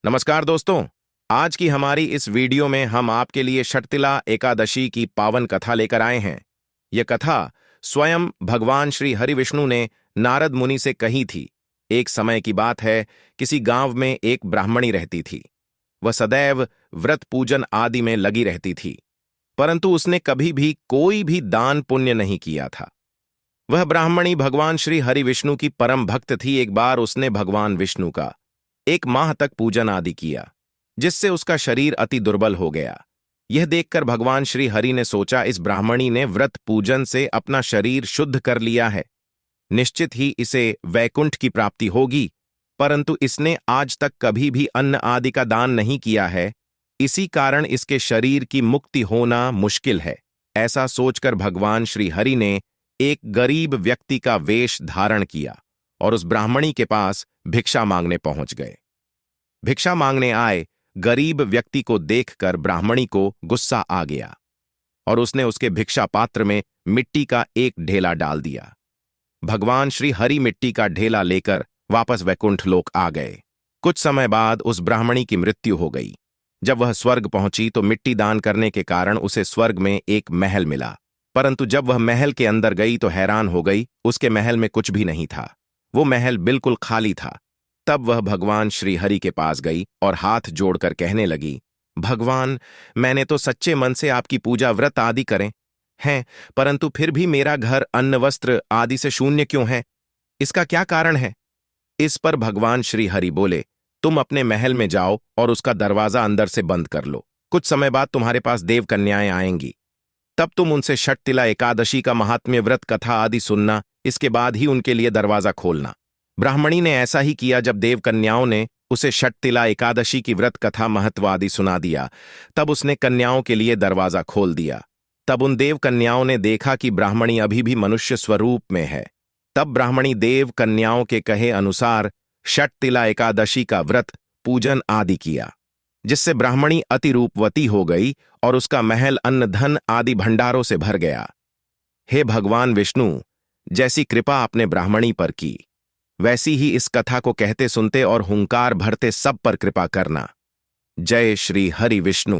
नमस्कार दोस्तों। आज की हमारी इस वीडियो में हम आपके लिए षटतिला एकादशी की पावन कथा लेकर आए हैं। यह कथा स्वयं भगवान श्री हरि विष्णु ने नारद मुनि से कही थी। एक समय की बात है, किसी गांव में एक ब्राह्मणी रहती थी। वह सदैव व्रत पूजन आदि में लगी रहती थी, परंतु उसने कभी भी कोई भी दान पुण्य नहीं किया था। वह ब्राह्मणी भगवान श्री हरि विष्णु की परम भक्त थी। एक बार उसने भगवान विष्णु का 1 माह तक पूजन आदि किया, जिससे उसका शरीर अति दुर्बल हो गया। यह देखकर भगवान श्री हरि ने सोचा, इस ब्राह्मणी ने व्रत पूजन से अपना शरीर शुद्ध कर लिया है, निश्चित ही इसे वैकुंठ की प्राप्ति होगी। परंतु इसने आज तक कभी भी अन्न आदि का दान नहीं किया है, इसी कारण इसके शरीर की मुक्ति होना मुश्किल है। ऐसा सोचकर भगवान श्री हरि ने एक गरीब व्यक्ति का वेश धारण किया और उस ब्राह्मणी के पास भिक्षा मांगने पहुंच गए। भिक्षा मांगने आए गरीब व्यक्ति को देखकर ब्राह्मणी को गुस्सा आ गया और उसने उसके भिक्षा पात्र में मिट्टी का एक ढेला डाल दिया। भगवान श्री हरि मिट्टी का ढेला लेकर वापस वैकुंठ लोक आ गए। कुछ समय बाद उस ब्राह्मणी की मृत्यु हो गई। जब वह स्वर्ग पहुंची तो मिट्टी दान करने के कारण उसे स्वर्ग में एक महल मिला, परंतु जब वह महल के अंदर गई तो हैरान हो गई। उसके महल में कुछ भी नहीं था, वो महल बिल्कुल खाली था। तब वह भगवान श्री हरि के पास गई और हाथ जोड़कर कहने लगी, भगवान, मैंने तो सच्चे मन से आपकी पूजा व्रत आदि करें हैं, परंतु फिर भी मेरा घर अन्न वस्त्र आदि से शून्य क्यों है? इसका क्या कारण है? इस पर भगवान श्री हरि बोले, तुम अपने महल में जाओ और उसका दरवाजा अंदर से बंद कर लो। कुछ समय बाद तुम्हारे पास देव कन्याएं आएंगी, तब तुम उनसे षटतिला एकादशी का महात्म्य व्रत कथा आदि सुनना, इसके बाद ही उनके लिए दरवाजा खोलना। ब्राह्मणी ने ऐसा ही किया। जब देव कन्याओं ने उसे षटतिला एकादशी की व्रत कथा महत्व आदि सुना दिया, तब उसने कन्याओं के लिए दरवाजा खोल दिया। तब उन देव कन्याओं ने देखा कि ब्राह्मणी अभी भी मनुष्य स्वरूप में है। तब ब्राह्मणी देव कन्याओं के कहे अनुसार षटतिला एकादशी का व्रत पूजन आदि किया, जिससे ब्राह्मणी अति रूपवती हो गई और उसका महल अन्न धन आदि भंडारों से भर गया। हे भगवान विष्णु, जैसी कृपा आपने ब्राह्मणी पर की, वैसी ही इस कथा को कहते सुनते और हुंकार भरते सब पर कृपा करना। जय श्री हरि विष्णु।